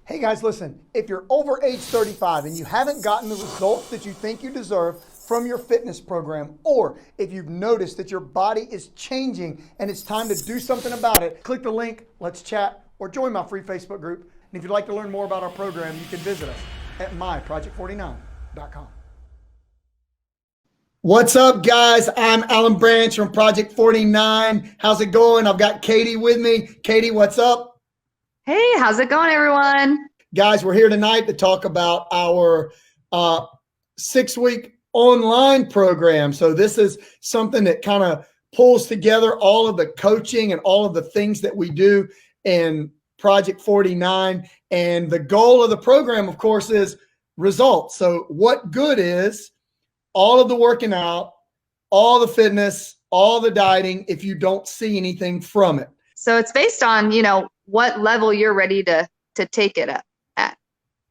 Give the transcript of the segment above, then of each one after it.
Hey guys, listen, if you're over age 35 and you haven't gotten the results that you think you deserve from your fitness program, or if you've noticed that your body is changing and it's time to do something about it, click the link, let's chat, or join my free Facebook group. And if you'd like to learn more about our program, you can visit us at myproject49.com. What's up, guys? I'm Alan Branch from Project 49. How's it going? I've got Katie with me. Katie, what's up? Hey, how's it going, everyone? Guys, we're here tonight to talk about our 6-week online program. So this is something that kind of pulls together all of the coaching and all of the things that we do in Project 49. And the goal of the program, of course, is results. So what good is all of the working out, all the fitness, all the dieting if you don't see anything from it? So it's based on, what level you're ready to take it at.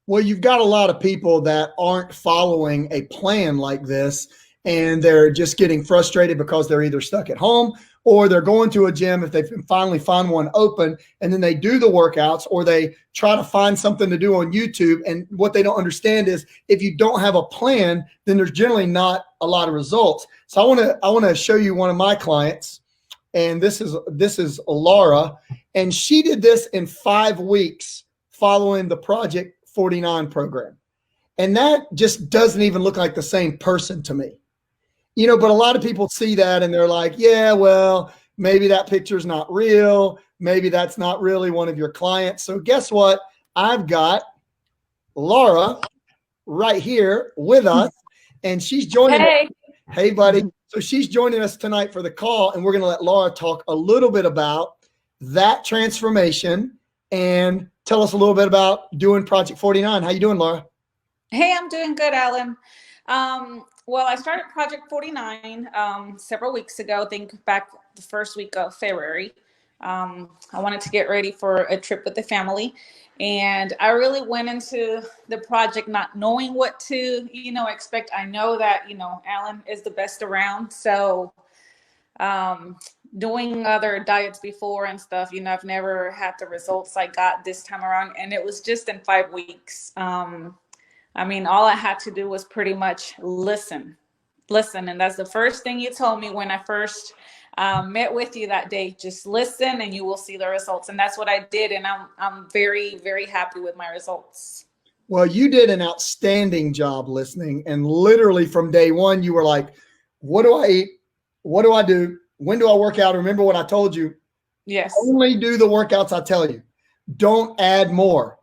Well, you've got a lot of people that aren't following a plan like this, and they're just getting frustrated because they're either stuck at home or they're going to a gym if they finally find one open, and then they do the workouts, or they try to find something to do on YouTube. And what they don't understand is if you don't have a plan, then there's generally not a lot of results. So I want to show you one of my clients, and this is Laura, and she did this in 5 weeks following the Project 49 program. And that just doesn't even look like the same person to me. But a lot of people see that and they're like, yeah, well, maybe that picture's not real. Maybe that's not really one of your clients. So guess what? I've got Laura right here with us, and she's joining us. Hey, buddy. So she's joining us tonight for the call, and we're going to let Laura talk a little bit about that transformation and tell us a little bit about doing Project 49. How you doing, Laura? Hey, I'm doing good, Alan. Well, I started Project 49 several weeks ago, I think back the first week of February. I wanted to get ready for a trip with the family. And I really went into the project not knowing what to, expect. I know that, Alan is the best around. So doing other diets before and stuff, I've never had the results I got this time around. And it was just in 5 weeks. All I had to do was pretty much listen. And that's the first thing you told me when I first met with you that day. Just listen and you will see the results. And that's what I did. And I'm very, very happy with my results. Well, you did an outstanding job listening. And literally from day one, you were like, what do I eat? What do I do? When do I work out? Remember what I told you? Yes. Only do the workouts I tell you. Don't add more.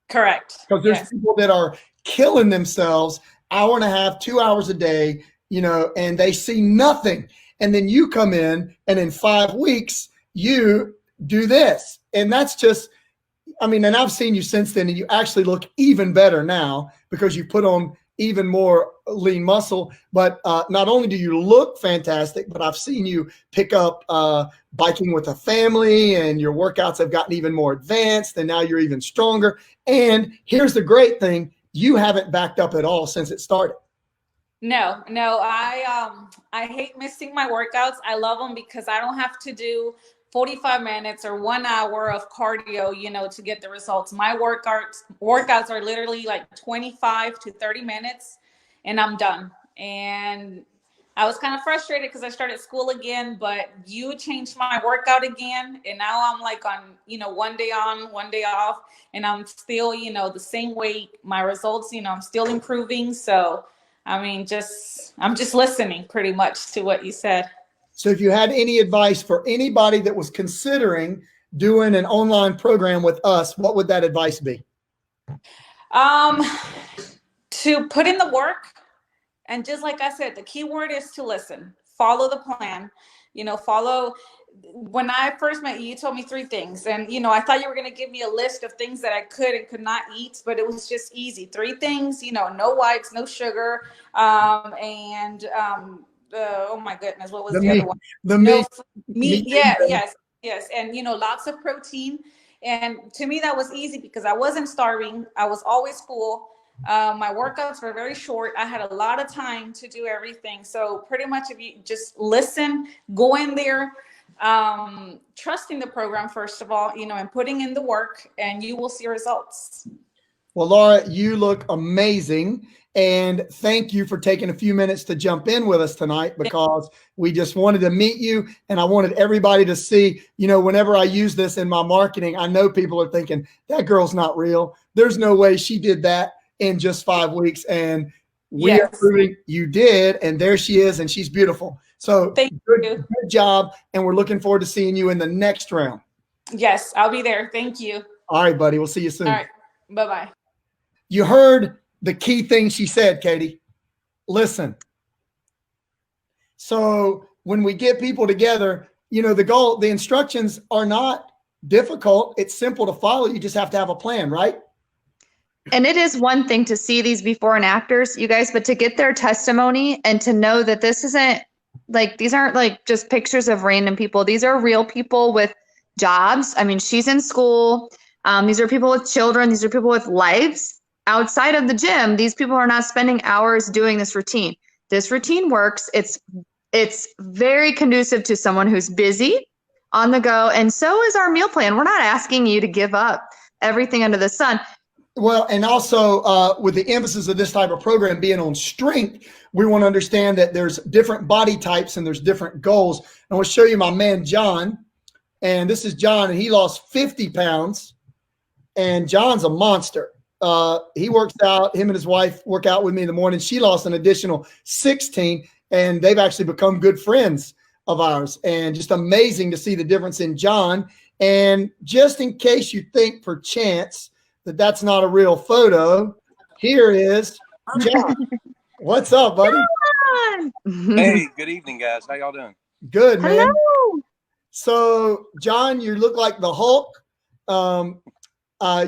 Correct. Because there's people that are killing themselves 1.5 hours, 2 hours a day, and they see nothing. And then you come in and in 5 weeks, you do this. And that's just, and I've seen you since then, and you actually look even better now because you put on even more lean muscle. But not only do you look fantastic, but I've seen you pick up biking with a family, and your workouts have gotten even more advanced, and now you're even stronger. And here's the great thing. You haven't backed up at all since it started. No, I hate missing my workouts. I love them because I don't have to do 45 minutes or 1 hour of cardio, to get the results. My workouts are literally like 25 to 30 minutes and I'm done. And I was kind of frustrated because I started school again, but you changed my workout again. And now I'm like on, 1 day on, 1 day off, and I'm still, the same weight. My results, I'm still improving. So, I'm just listening pretty much to what you said. So if you had any advice for anybody that was considering doing an online program with us, what would that advice be? To put in the work. And just like I said, the key word is to listen, follow the plan, follow. When I first met you, you told me 3 things. And, I thought you were going to give me a list of things that I could and could not eat, but it was just easy. 3 things, no whites, no sugar. Oh my goodness, what was the other one? The meat. Yeah, yes. And, lots of protein. And to me, that was easy because I wasn't starving. I was always full. My workouts were very short. I had a lot of time to do everything. So pretty much if you just listen, go in there, trusting the program, first of all, and putting in the work, and you will see results. Well, Laura, you look amazing. And thank you for taking a few minutes to jump in with us tonight, because we just wanted to meet you. And I wanted everybody to see, whenever I use this in my marketing, I know people are thinking, that girl's not real. There's no way she did that in just 5 weeks. And we are proving you did. And there she is. And she's beautiful. So good job. And we're looking forward to seeing you in the next round. Yes, I'll be there. Thank you. All right, buddy. We'll see you soon. All right. Bye-bye. You heard the key thing she said, Katie. Listen. So when we get people together, the instructions are not difficult. It's simple to follow. You just have to have a plan, right? And it is one thing to see these before and afters, you guys, but to get their testimony and to know that this isn't like, these aren't like just pictures of random people. These are real people with jobs. I mean, she's in school. These are people with children. These are people with lives outside of the gym. These people are not spending hours doing this routine. This routine works. It's very conducive to someone who's busy, on the go. And so is our meal plan. We're not asking you to give up everything under the sun. Well, and also with the emphasis of this type of program being on strength, we want to understand that there's different body types and there's different goals. I want to show you my man, John. And this is John, and he lost 50 pounds. And John's a monster. He works out, him and his wife work out with me in the morning. She lost an additional 16, and they've actually become good friends of ours. And just amazing to see the difference in John. And just in case you think perchance that that's not a real photo, here is John. What's up, buddy? Hey, good evening, guys. How y'all doing? Good, man. Hello. So, John, you look like the Hulk.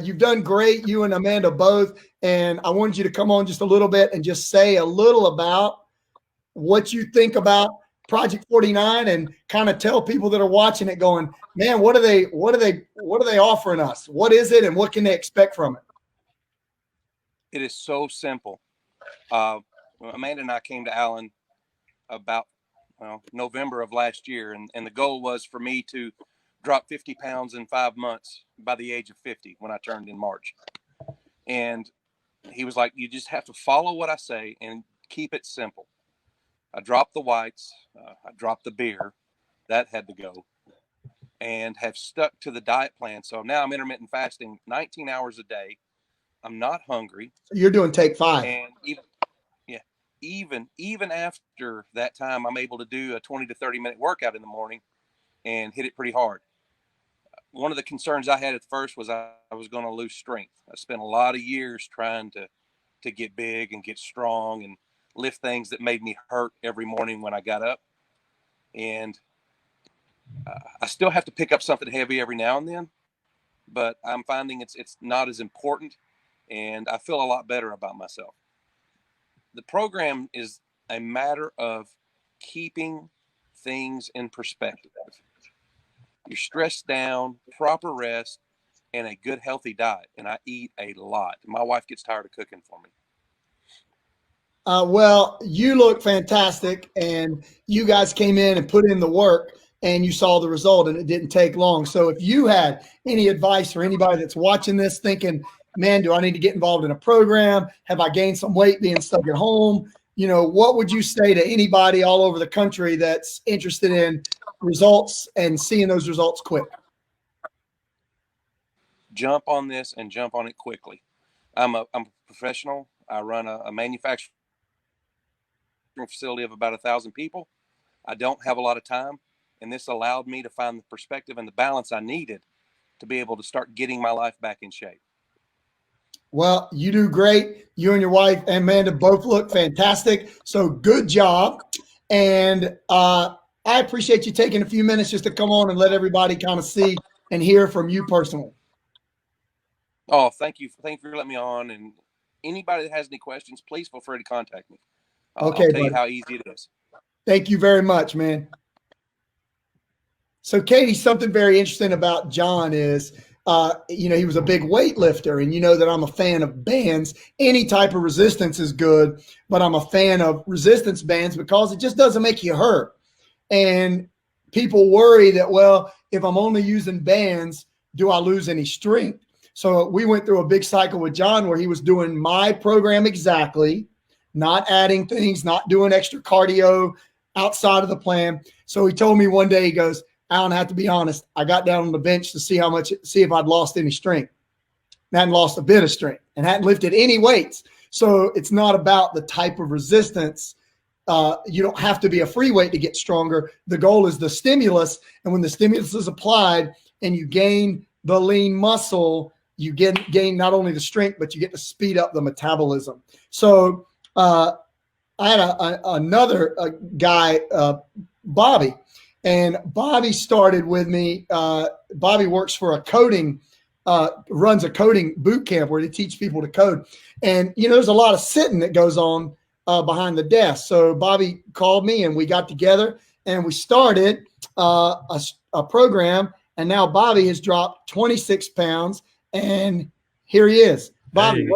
You've done great, you and Amanda both. And I wanted you to come on just a little bit and just say a little about what you think about Project 49 and kind of tell people that are watching it going, man, what are they offering us? What is it and what can they expect from it? It is so simple. Amanda and I came to Allen about November of last year, and the goal was for me to drop 50 pounds in 5 months by the age of 50 when I turned in March. And he was like, you just have to follow what I say and keep it simple. I dropped the whites. I dropped the beer. That had to go. And have stuck to the diet plan. So now I'm intermittent fasting 19 hours a day. I'm not hungry. You're doing take 5. And even after that time, I'm able to do a 20 to 30 minute workout in the morning and hit it pretty hard. One of the concerns I had at first was I was going to lose strength. I spent a lot of years trying to get big and get strong and lift things that made me hurt every morning when I got up. And I still have to pick up something heavy every now and then, but I'm finding it's not as important, and I feel a lot better about myself. The program is a matter of keeping things in perspective. You're stressed down, proper rest, and a good healthy diet. And I eat a lot. My wife gets tired of cooking for me. Well, you look fantastic, and you guys came in and put in the work, and you saw the result, and it didn't take long. So if you had any advice for anybody that's watching this thinking, man, do I need to get involved in a program? Have I gained some weight being stuck at home? What would you say to anybody all over the country that's interested in results and seeing those results quick? Jump on this and jump on it quickly. I'm a professional. I run a manufacturing facility of about 1,000 people. I don't have a lot of time, and this allowed me to find the perspective and the balance I needed to be able to start getting my life back in shape. Well, you do great. You and your wife, Amanda, both look fantastic. So good job. And I appreciate you taking a few minutes just to come on and let everybody kind of see and hear from you personally. Oh, thank you. Thank you for letting me on. And anybody that has any questions, please feel free to contact me. I'll tell you how easy it is. Thank you very much, man. So, Katie, something very interesting about John is, he was a big weightlifter, and you know that I'm a fan of bands. Any type of resistance is good, but I'm a fan of resistance bands because it just doesn't make you hurt. And people worry that, well, if I'm only using bands, do I lose any strength? So we went through a big cycle with John where he was doing my program exactly, not adding things, not doing extra cardio outside of the plan. So he told me one day, he goes, Alan, I have to be honest. I got down on the bench to see if I'd lost any strength. And hadn't lost a bit of strength and hadn't lifted any weights. So it's not about the type of resistance. You don't have to be a free weight to get stronger. The goal is the stimulus. And when the stimulus is applied and you gain the lean muscle, you gain not only the strength, but you get to speed up the metabolism. So I had another guy, Bobby, and Bobby started with me. Bobby works for a coding, runs a coding boot camp where they teach people to code. And, there's a lot of sitting that goes on behind the desk. So Bobby called me and we got together and we started a program. And now Bobby has dropped 26 pounds and here he is. Bobby, Hey.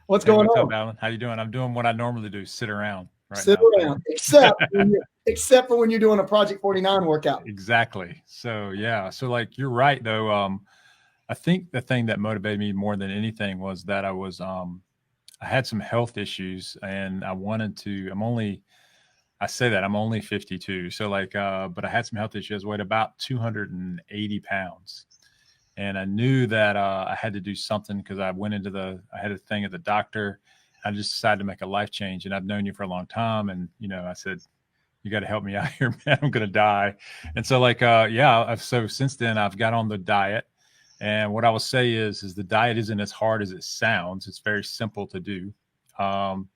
what's going what's on? Up, Alan? How you doing? I'm doing what I normally do, sit around right Sit now. around, except for when you're doing a Project 49 workout. Exactly. So, yeah. So like, you're right though. I think the thing that motivated me more than anything was that I had some health issues and I'm only 52. So like, but I had some health issues. I weighed about 280 pounds. And I knew that I had to do something because I had a thing at the doctor. I just decided to make a life change. And I've known you for a long time. And, I said, you got to help me out here, man. I'm going to die. And so like, so since then I've got on the diet. And what I will say is the diet isn't as hard as it sounds. It's very simple to do. And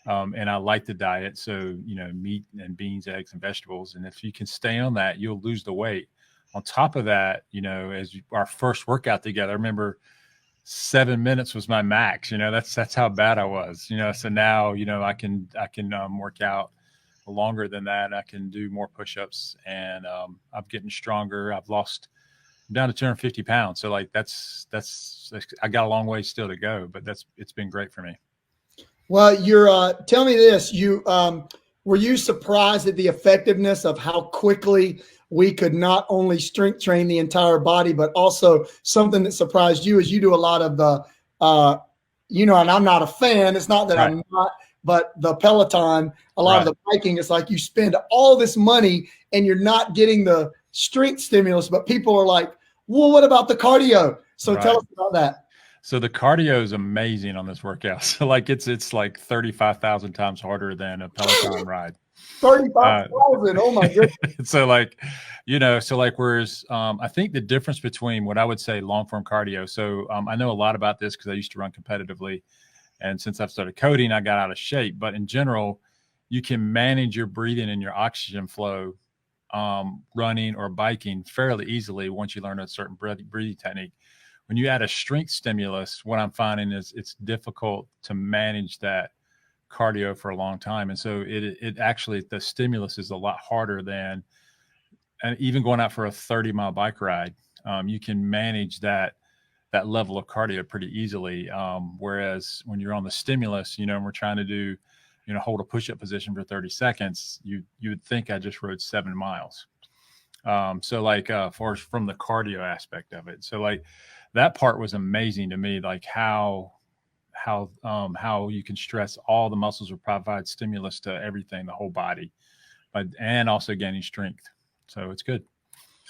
I like the diet. So, meat and beans, eggs, and vegetables. And if you can stay on that, you'll lose the weight. On top of that, as our first workout together, I remember 7 minutes was my max. That's how bad I was. So now, I can work out longer than that. I can do more push-ups, and I'm getting stronger. I'm down to 250 pounds. So like that's I got a long way still to go, but it's been great for me. Well, tell me this, were you surprised at the effectiveness of how quickly we could not only strength train the entire body, but also something that surprised you is you do a lot of the, and I'm not a fan. It's not that right. I'm not, but the Peloton, a lot right. of the biking, it's like you spend all this money and you're not getting the strength stimulus, but people are like, well, what about the cardio? So right. tell us about that. So the cardio is amazing on this workout. So like it's like 35,000 times harder than a Peloton ride. 35,000. Oh my goodness. So like, whereas I think the difference between what I would say long form cardio. So I know a lot about this because I used to run competitively. And since I've started coding, I got out of shape. But in general, you can manage your breathing and your oxygen flow running or biking fairly easily once you learn a certain breathing technique. When you add a strength stimulus, what I'm finding is it's difficult to manage that cardio for a long time. And so it actually, the stimulus is a lot harder than, and even going out for a 30-mile bike ride, you can manage that level of cardio pretty easily. Whereas when you're on the stimulus, and we're trying to do, hold a push-up position for 30 seconds, you would think I just rode 7 miles. So like, from the cardio aspect of it. So like that part was amazing to me, like how you can stress all the muscles or provide stimulus to everything, the whole body, and also gaining strength. So it's good.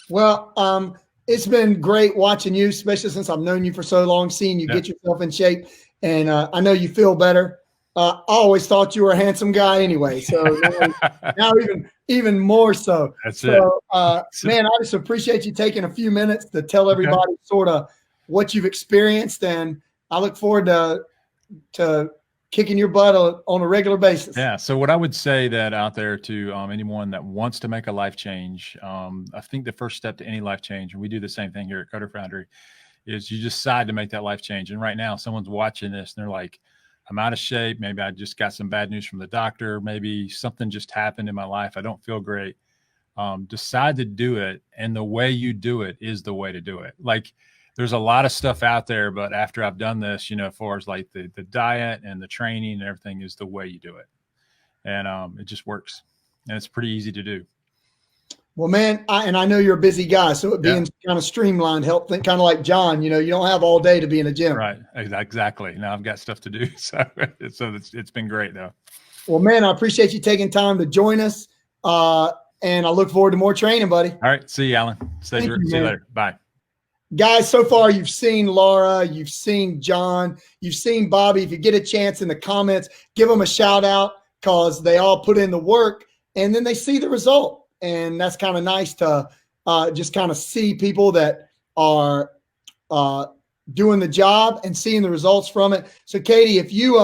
Well, it's been great watching you, especially since I've known you for so long, seeing you get yourself in shape. And I know you feel better. I always thought you were a handsome guy anyway. So now even more so. That's it. Man, I just appreciate you taking a few minutes to tell everybody sort of what you've experienced. And I look forward to kicking your butt on a regular basis. Yeah. So what I would say that out there to anyone that wants to make a life change, I think the first step to any life change, and we do the same thing here at Coder Foundry, is you decide to make that life change. And right now someone's watching this and they're like, I'm out of shape. Maybe I just got some bad news from the doctor. Maybe something just happened in my life. I don't feel great. Decide to do it. And the way you do it is the way to do it. Like there's a lot of stuff out there, but after I've done this, as far as like the diet and the training and everything is the way you do it. And it just works. And it's pretty easy to do. Well, man, I know you're a busy guy, so it being kind of streamlined help think kind of like John, you don't have all day to be in a gym. Right. Exactly. Now I've got stuff to do. So it's been great though. Well, man, I appreciate you taking time to join us. And I look forward to more training, buddy. All right. See you, Alan. See you later. Bye. Guys, so far you've seen Laura, you've seen John, you've seen Bobby. If you get a chance in the comments, give them a shout out because they all put in the work and then they see the result. And that's kind of nice to just kind of see people that are doing the job and seeing the results from it. So Katie, if you,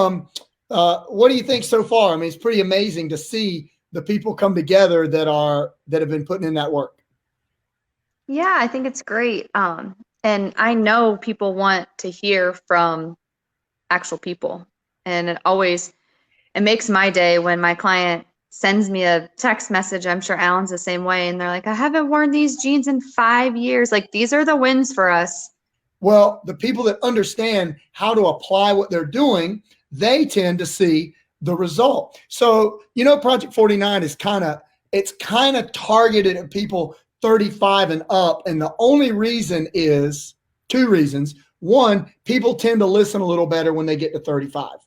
what do you think so far? I mean, it's pretty amazing to see the people come together that have been putting in that work. Yeah, I think it's great. And I know people want to hear from actual people. And it makes my day when my client sends me a text message. I'm sure Alan's the same way. And they're like, I haven't worn these jeans in 5 years. Like, these are the wins for us. Well, the people that understand how to apply what they're doing, they tend to see the result. So, Project 49 is kind of targeted at people 35 and up. And the only reason is 2 reasons. One, people tend to listen a little better when they get to 35.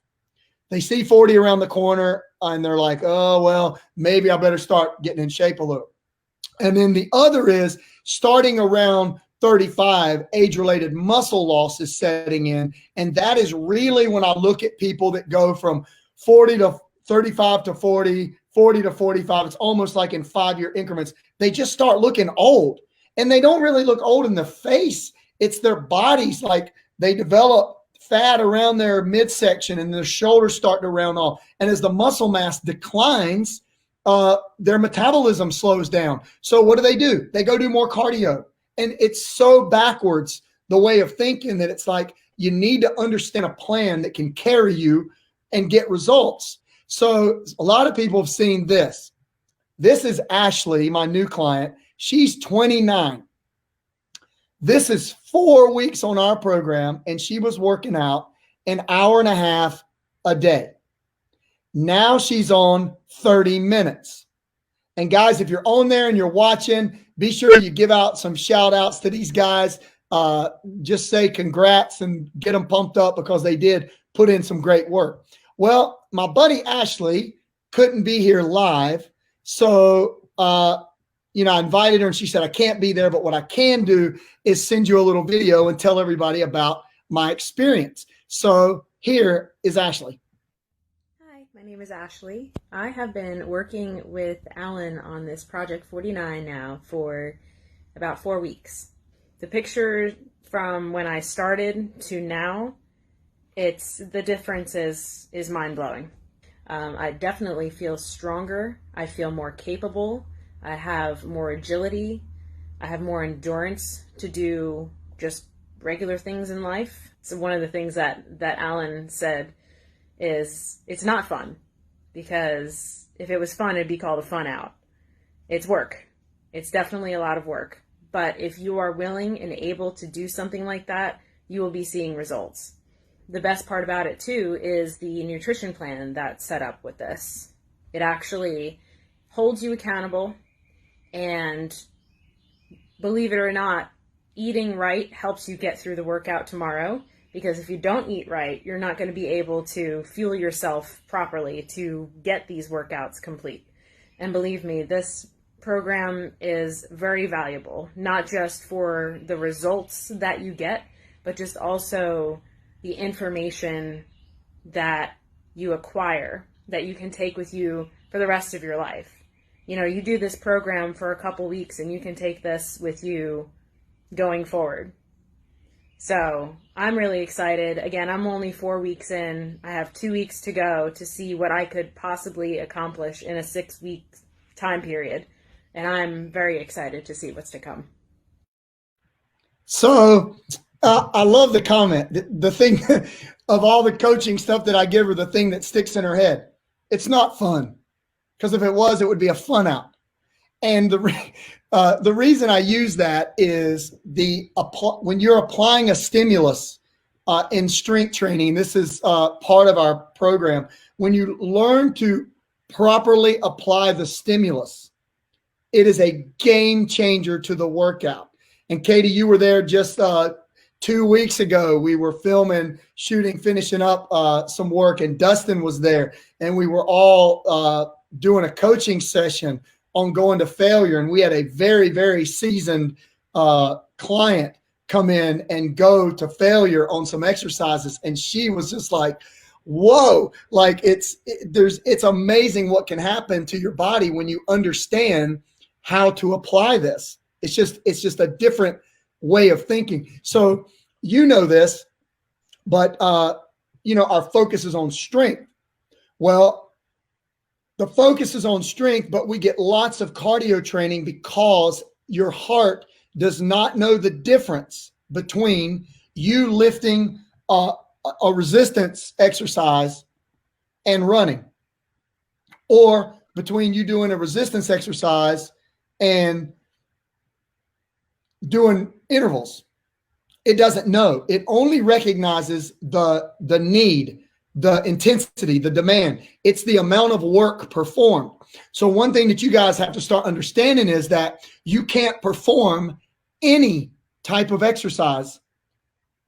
They see 40 around the corner and they're like, oh, well, maybe I better start getting in shape a little. And then the other is starting around 35, age-related muscle loss is setting in. And that is really when I look at people that go from 40 to 35 to 40, 40 to 45. It's almost like in 5-year increments. They just start looking old. And they don't really look old in the face. It's their bodies. Like, they develop fat around their midsection and their shoulders start to round off. And as the muscle mass declines, their metabolism slows down. So what do? They go do more cardio. And it's so backwards, the way of thinking, that it's like you need to understand a plan that can carry you and get results. So a lot of people have seen this. This is Ashley, my new client. She's 29. This is 4 weeks on our program, and she was working out an hour and a half a day. Now she's on 30 minutes. And guys, if you're on there and you're watching, be sure you give out some shout outs to these guys. Just say congrats and get them pumped up because they did put in some great work. Well, my buddy Ashley couldn't be here live. So, I invited her and she said, I can't be there, but what I can do is send you a little video and tell everybody about my experience. So here is Ashley. Hi, my name is Ashley. I have been working with Alan on this Project 49 now for about 4 weeks. The picture from when I started to now, the difference is mind-blowing. I definitely feel stronger. I feel more capable. I have more agility. I have more endurance to do just regular things in life. So one of the things that Alan said is it's not fun, because if it was fun, it'd be called a fun out. It's work. It's definitely a lot of work. But if you are willing and able to do something like that, you will be seeing results. The best part about it too is the nutrition plan that's set up with this. It actually holds you accountable, and believe it or not, eating right helps you get through the workout tomorrow, because if you don't eat right, you're not going to be able to fuel yourself properly to get these workouts complete. And believe me, this program is very valuable, not just for the results that you get, but just also the information that you acquire that you can take with you for the rest of your life. You do this program for a couple weeks and you can take this with you going forward. So I'm really excited. Again, I'm only 4 weeks in. I have 2 weeks to go to see what I could possibly accomplish in a 6-week time period. And I'm very excited to see what's to come. So I love the comment. The thing of all the coaching stuff that I give her, the thing that sticks in her head, it's not fun. Because if it was, it would be a fun out. And the reason I use that is when you're applying a stimulus in strength training, this is part of our program. When you learn to properly apply the stimulus, It is a game changer to the workout. And Katie, you were there just 2 weeks ago. We were filming, shooting, finishing up some work, and Dustin was there, and we were all doing a coaching session on going to failure. And we had a very, very seasoned client come in and go to failure on some exercises. And she was just like, whoa, like it's amazing what can happen to your body when you understand how to apply this. It's just a different way of thinking. So, you know this, but our focus is on strength. Well, the focus is on strength, but we get lots of cardio training because your heart does not know the difference between you lifting a resistance exercise and running, or between you doing a resistance exercise and doing intervals. It doesn't know. It only recognizes the need, the intensity, the demand. It's the amount of work performed. So one thing that you guys have to start understanding is that you can't perform any type of exercise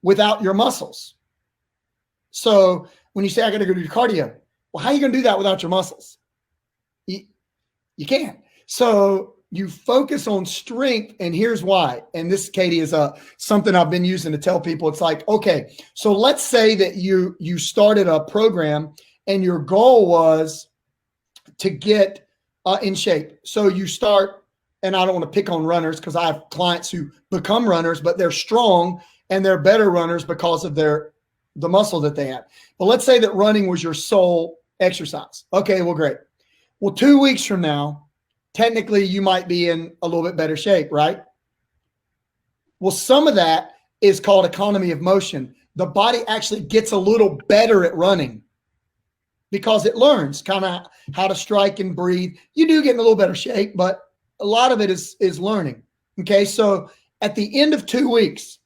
without your muscles. So when you say, I got to go do cardio, well, how are you going to do that without your muscles? You can't. So you focus on strength, and here's why. And this, Katie, is something I've been using to tell people. It's like, okay, so let's say that you started a program and your goal was to get in shape. So you start, and I don't want to pick on runners because I have clients who become runners, but they're strong and they're better runners because of the muscle that they have. But let's say that running was your sole exercise. Okay, well, great. Well, 2 weeks from now, technically you might be in a little bit better shape, right? Well, some of that is called economy of motion. The body actually gets a little better at running because it learns kind of how to strike and breathe. You do get in a little better shape, but a lot of it is learning. Okay, so at the end of 2 weeks,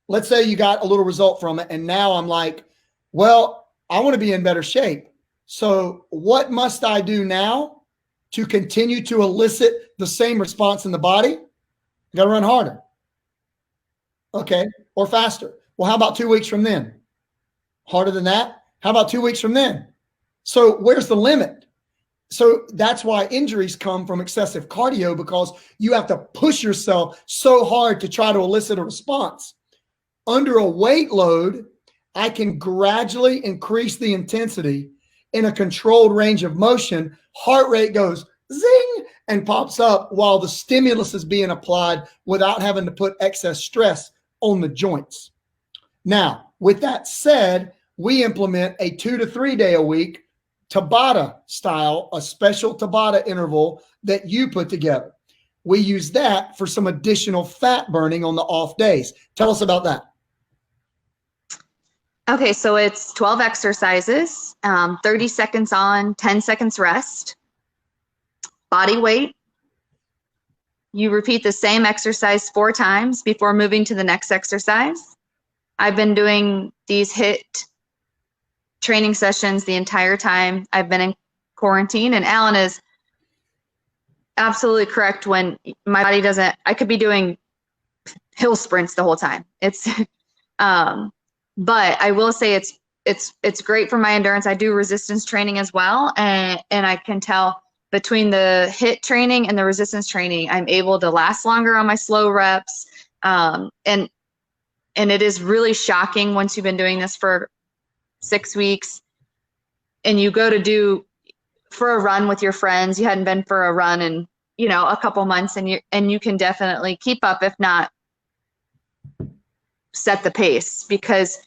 let's say you got a little result from it, and now I'm like, well, I want to be in better shape. So what must I do now to continue to elicit the same response in the body? You got to run harder. Okay, or faster. Well, how about 2 weeks from then? Harder than that? How about 2 weeks from then? So where's the limit? So that's why injuries come from excessive cardio, because you have to push yourself so hard to try to elicit a response. Under a weight load, I can gradually increase the intensity in a controlled range of motion. Heart rate goes zing and pops up while the stimulus is being applied without having to put excess stress on the joints. Now, with that said, we implement a 2 to 3 day a week Tabata style, a special Tabata interval that you put together. We use that for some additional fat burning on the off days. Tell us about that. Okay, so it's 12 exercises, 30 seconds on, 10 seconds rest. Body weight. You repeat the same exercise 4 times before moving to the next exercise. I've been doing these HIIT training sessions the entire time I've been in quarantine, and Alan is absolutely correct. When my body doesn't, I could be doing hill sprints the whole time. It's but I will say it's great for my endurance. I do resistance training as well, and I can tell between the HIIT training and the resistance training, I'm able to last longer on my slow reps. And it is really shocking once you've been doing this for 6 weeks and you go to do for a run with your friends. You hadn't been for a run in, a couple months, and you can definitely keep up, if not set the pace, because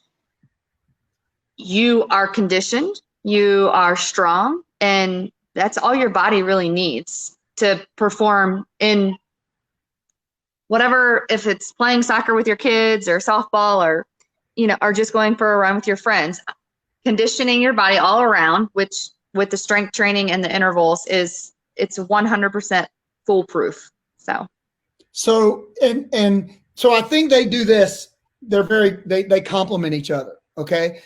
you are conditioned, you are strong, and that's all your body really needs to perform in whatever, if it's playing soccer with your kids or softball or, or just going for a run with your friends. Conditioning your body all around, which with the strength training and the intervals it's 100% foolproof. So I think they do this. They complement each other. Okay.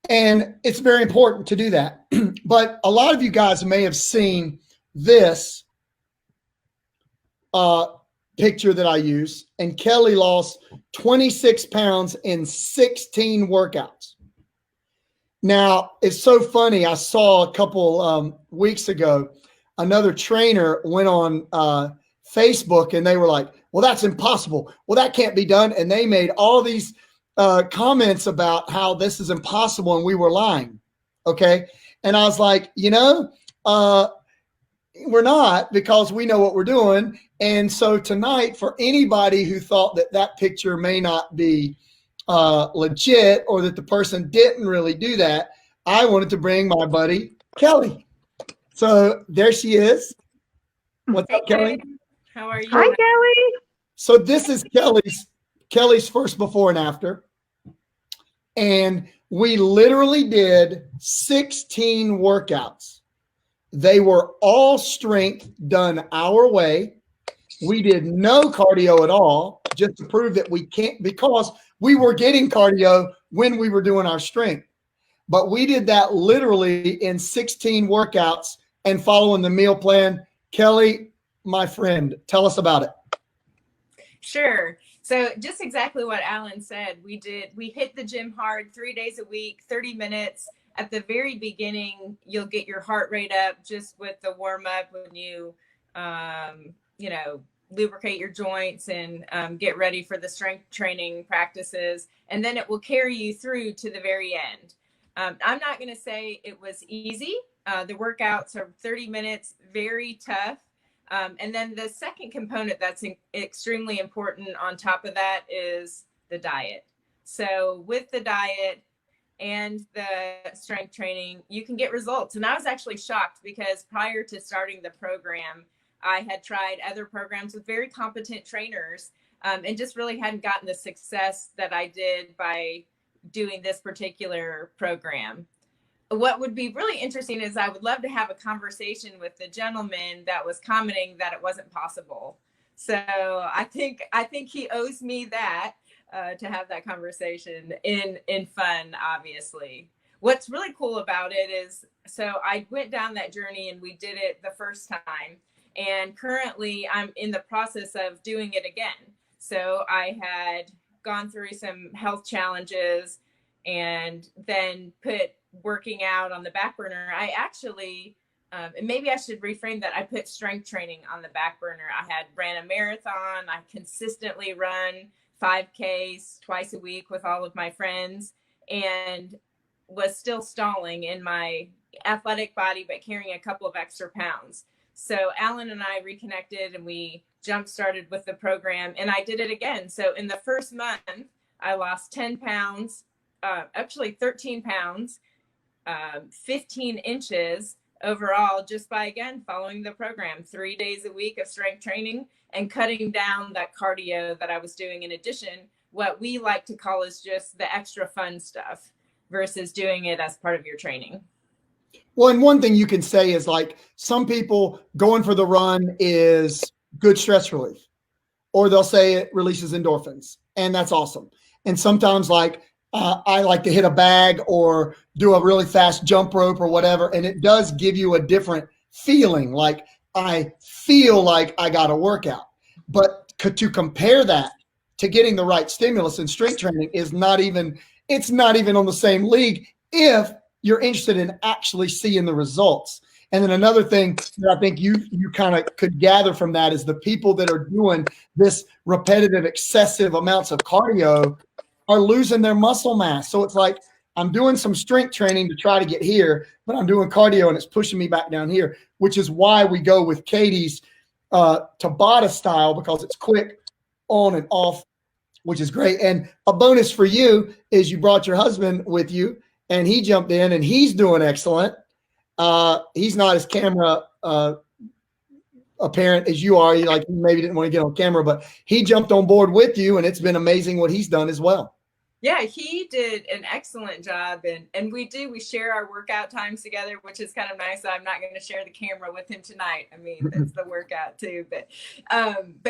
And it's very important to do that. But a lot of you guys may have seen this picture that I use, and Kelly lost 26 pounds in 16 workouts. Now, it's so funny. I saw a couple weeks ago, another trainer went on Facebook and they were like, well, that's impossible. Well, that can't be done. And they made all these comments about how this is impossible and we were lying. Okay. And I was like, we're not, because we know what we're doing. And so tonight, for anybody who thought that that picture may not be legit, or that the person didn't really do that, I wanted to bring my buddy Kelly. So there she is. What's up, Kelly? How are you? Hi, Kelly. So this is Kelly's first before and after. And we literally did 16 workouts. They were all strength, done our way. We did no cardio at all, just to prove that we can't, because we were getting cardio when we were doing our strength. But we did that literally in 16 workouts and following the meal plan. Kelly, my friend, tell us about it. Sure. So just exactly what Alan said, we hit the gym hard 3 days a week, 30 minutes. At the very beginning, you'll get your heart rate up just with the warm up when you, lubricate your joints and get ready for the strength training practices. And then it will carry you through to the very end. I'm not going to say it was easy. The workouts are 30 minutes, very tough. And then the second component that's extremely important on top of that is the diet. So with the diet and the strength training, you can get results. And I was actually shocked, because prior to starting the program, I had tried other programs with very competent trainers and just really hadn't gotten the success that I did by doing this particular program. What would be really interesting is I would love to have a conversation with the gentleman that was commenting that it wasn't possible. So I think he owes me that to have that conversation in fun, obviously. What's really cool about it is, so I went down that journey and we did it the first time. And currently I'm in the process of doing it again. So I had gone through some health challenges and then put working out on the back burner. I actually, and maybe I should reframe that, I put strength training on the back burner. I had ran a marathon. I consistently run 5Ks twice a week with all of my friends, and was still stalling in my athletic body, but carrying a couple of extra pounds. So Alan and I reconnected and we jump started with the program, and I did it again. So in the first month, I lost 10 pounds, actually 13 pounds, 15 inches overall, just by, again, following the program, 3 days a week of strength training and cutting down that cardio that I was doing. In addition, what we like to call is just the extra fun stuff versus doing it as part of your training. Well, and one thing you can say is, like, some people going for the run is good stress relief, or they'll say it releases endorphins, and that's awesome. And sometimes, like, I like to hit a bag or do a really fast jump rope or whatever, and it does give you a different feeling. Like, I feel like I got a workout. But to compare that to getting the right stimulus in strength training is not even, it's not even on the same league if you're interested in actually seeing the results. And then another thing that I think you kind of could gather from that is the people that are doing this repetitive, excessive amounts of cardio are losing their muscle mass. So it's like, I'm doing some strength training to try to get here, but I'm doing cardio and it's pushing me back down here, which is why we go with Katie's Tabata style, because it's quick on and off, which is great. And a bonus for you is you brought your husband with you, and he jumped in and he's doing excellent. He's not as camera apparent as you are. You maybe didn't want to get on camera, but he jumped on board with you, and it's been amazing what he's done as well. Yeah, he did an excellent job, and we share our workout times together, which is kind of nice. I'm not going to share the camera with him tonight. I mean, it's the workout too, but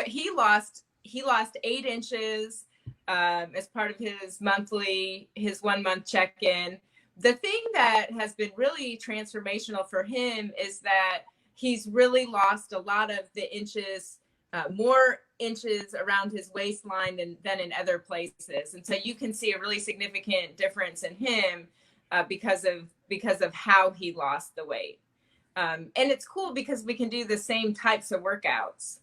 he lost 8 inches as part of his 1 month check-in. The thing that has been really transformational for him is that he's really lost a lot of the inches more inches around his waistline than in other places. And so you can see a really significant difference in him because of how he lost the weight. And it's cool because we can do the same types of workouts.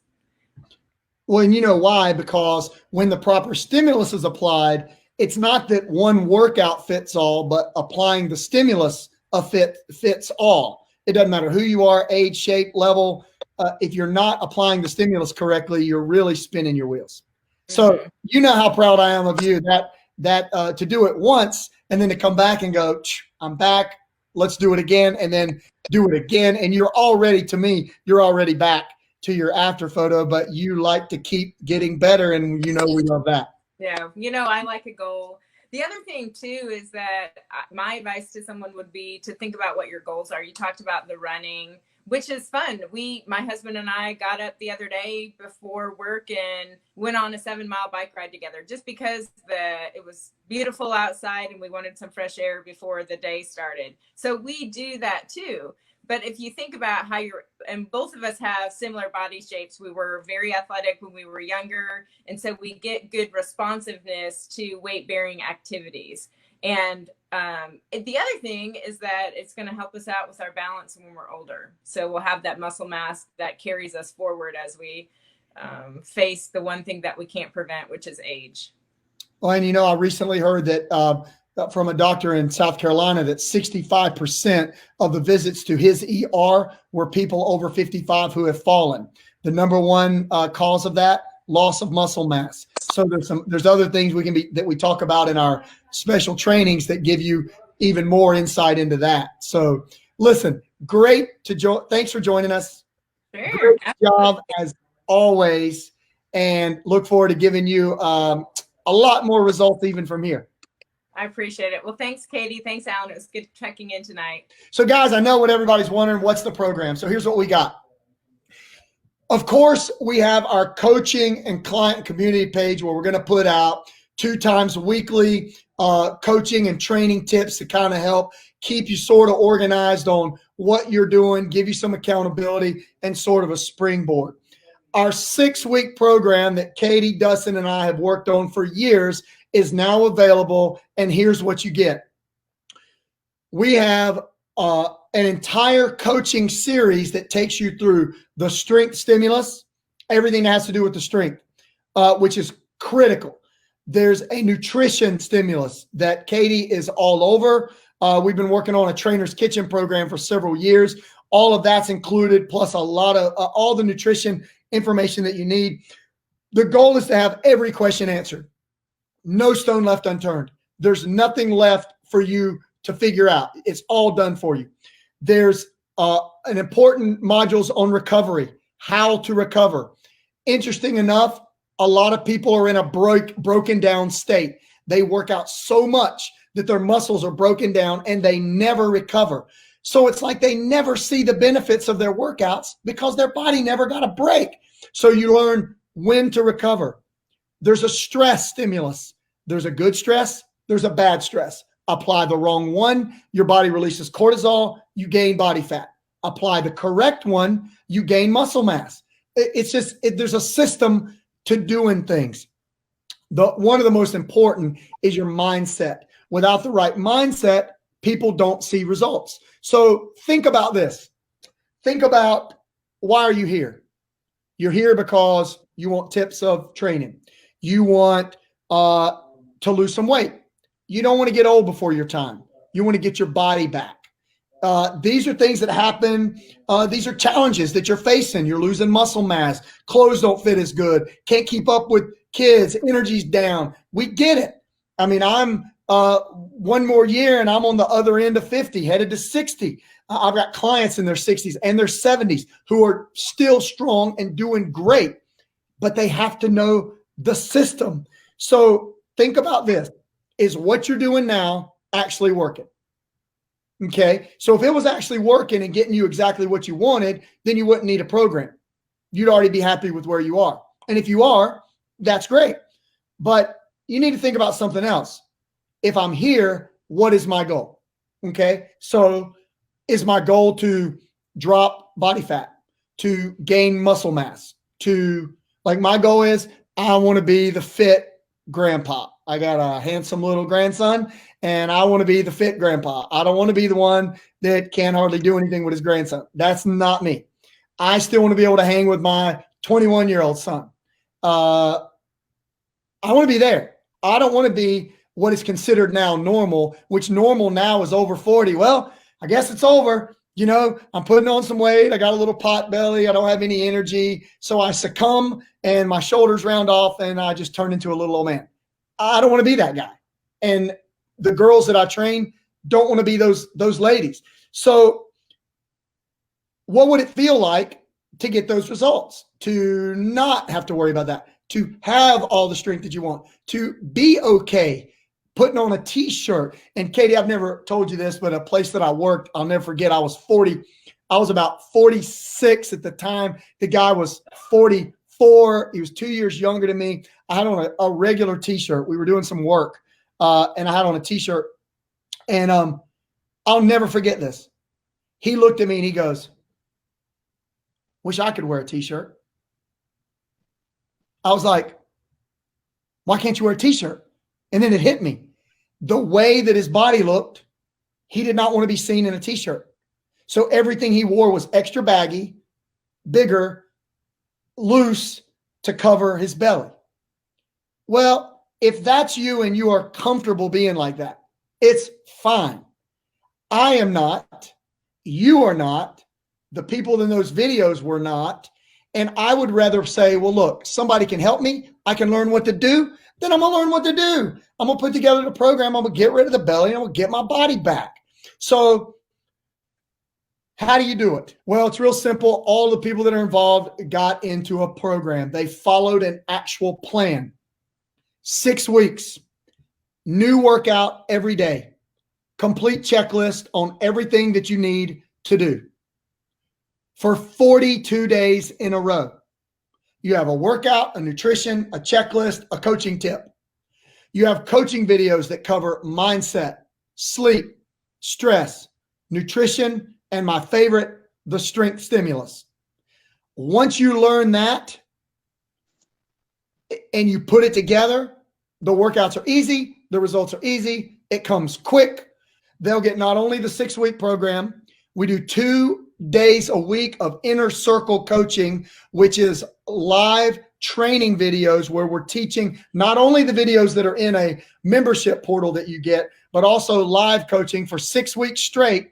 Well, and you know why? Because when the proper stimulus is applied, it's not that one workout fits all, but applying the stimulus fits all. It doesn't matter who you are, age, shape, level. If you're not applying the stimulus correctly, you're really spinning your wheels. So you know how proud I am of you that to do it once and then to come back and go, I'm back. Let's do it again, and then do it again. And you're already, to me, you're already back to your after photo, but you like to keep getting better, and you know we love that. Yeah, you know, I like a goal. The other thing too is that my advice to someone would be to think about what your goals are. You talked about the running, which is fun. My husband and I got up the other day before work and went on a 7-mile bike ride together just because it was beautiful outside and we wanted some fresh air before the day started. So we do that too. But if you think about how and both of us have similar body shapes. We were very athletic when we were younger. And so we get good responsiveness to weight bearing activities. And the other thing is that it's going to help us out with our balance when we're older. So we'll have that muscle mass that carries us forward as we face the one thing that we can't prevent, which is age. Well, and you know, I recently heard that from a doctor in South Carolina that 65% of the visits to his ER were people over 55 who have fallen. The number one cause of that, loss of muscle mass. So there's other things that we talk about in our special trainings that give you even more insight into that. So listen, great to join. Thanks for joining us. Sure. Great job as always, and look forward to giving you a lot more results even from here. I appreciate it. Well, thanks, Katie. Thanks, Alan. It was good checking in tonight. So guys, I know what everybody's wondering, what's the program? So here's what we got. Of course, we have our coaching and client community page where we're going to put out 2 times weekly coaching and training tips to kind of help keep you sort of organized on what you're doing, give you some accountability and sort of a springboard. Our 6-week program that Katie, Dustin, and I have worked on for years is now available, and here's what you get. We have an entire coaching series that takes you through the strength stimulus, everything that has to do with the strength, which is critical. There's a nutrition stimulus that Katie is all over. We've been working on a trainer's kitchen program for several years. All of that's included, plus a lot of all the nutrition information that you need. The goal is to have every question answered. No stone left unturned. There's nothing left for you to figure out. It's all done for you. There's an important modules on recovery, how to recover. Interesting enough, a lot of people are in a broken down state. They work out so much that their muscles are broken down and they never recover. So it's like they never see the benefits of their workouts because their body never got a break. So you learn when to recover. There's a stress stimulus. There's a good stress. There's a bad stress. Apply the wrong one, your body releases cortisol, you gain body fat. Apply the correct one, you gain muscle mass. It's just, there's a system to doing things. One of the most important is your mindset. Without the right mindset, people don't see results. So think about this. Think about, why are you here? You're here because you want tips of training. You want to lose some weight. You don't want to get old before your time. You want to get your body back. These are things that happen. These are challenges that you're facing. You're losing muscle mass. Clothes don't fit as good. Can't keep up with kids. Energy's down. We get it. I mean, I'm one more year and I'm on the other end of 50, headed to 60. I've got clients in their 60s and their 70s who are still strong and doing great, but they have to know the system. So think about this. Is what you're doing now actually working? Okay. So if it was actually working and getting you exactly what you wanted, then you wouldn't need a program. You'd already be happy with where you are. And if you are, that's great. But you need to think about something else. If I'm here, what is my goal? Okay. So is my goal to drop body fat, to gain muscle mass, to, like, my goal is I want to be the fit grandpa. I got a handsome little grandson and I want to be the fit grandpa. I don't want to be the one that can't hardly do anything with his grandson. That's not me. I still want to be able to hang with my 21-year-old son. I want to be there. I don't want to be what is considered now normal, which normal now is over 40. Well, I guess it's over. You know, I'm putting on some weight. I got a little pot belly. I don't have any energy. So I succumb and my shoulders round off and I just turn into a little old man. I don't want to be that guy. And the girls that I train don't want to be those ladies. So what would it feel like to get those results? To not have to worry about that, to have all the strength that you want, to be okay putting on a t-shirt. And Katie, I've never told you this, but a place that I worked, I'll never forget, I was about 46 at the time. The guy was 44. He was 2 years younger than me. I had on a regular t-shirt. We were doing some work and I had on a t-shirt, and I'll never forget this. He looked at me and he goes, "Wish I could wear a t-shirt." I was like, "Why can't you wear a t-shirt?" And then it hit me. The way that his body looked, he did not want to be seen in a t-shirt. So everything he wore was extra baggy, bigger, loose to cover his belly. Well, if that's you and you are comfortable being like that, it's fine. I am not. You are not. The people in those videos were not. And I would rather say, well, look, somebody can help me. I can learn what to do. Then I'm going to learn what to do. I'm going to put together the program. I'm going to get rid of the belly and I'm going to get my body back. So how do you do it? Well, it's real simple. All the people that are involved got into a program. They followed an actual plan. 6 weeks, new workout every day, complete checklist on everything that you need to do for 42 days in a row. You have a workout, a nutrition, a checklist, a coaching tip. You have coaching videos that cover mindset, sleep, stress, nutrition, and my favorite, the strength stimulus. Once you learn that and you put it together, the workouts are easy, the results are easy, it comes quick. They'll get not only the 6-week program, we do 2 days a week of inner circle coaching, which is live training videos where we're teaching not only the videos that are in a membership portal that you get, but also live coaching for 6 weeks straight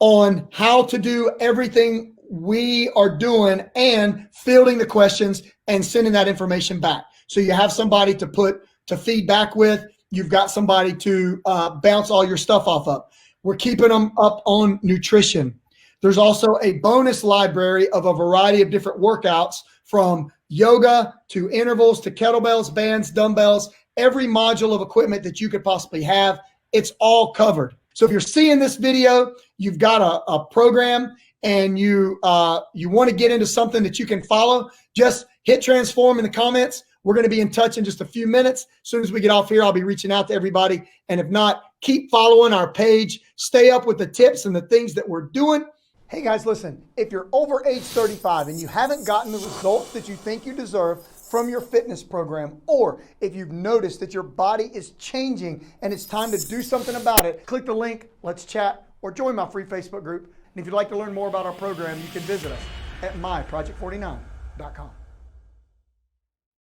on how to do everything we are doing and fielding the questions and sending that information back. So you have somebody to feedback with. You've got somebody to bounce all your stuff off of. We're keeping them up on nutrition. There's also a bonus library of a variety of different workouts, from yoga to intervals to kettlebells, bands, dumbbells, every module of equipment that you could possibly have. It's all covered. So if you're seeing this video, you've got a program and you want to get into something that you can follow, just hit transform in the comments. We're going to be in touch in just a few minutes. As soon as we get off here, I'll be reaching out to everybody. And if not, keep following our page. Stay up with the tips and the things that we're doing. Hey guys, listen, if you're over age 35 and you haven't gotten the results that you think you deserve from your fitness program, or if you've noticed that your body is changing and it's time to do something about it, click the link, let's chat, or join my free Facebook group. And if you'd like to learn more about our program, you can visit us at myproject49.com.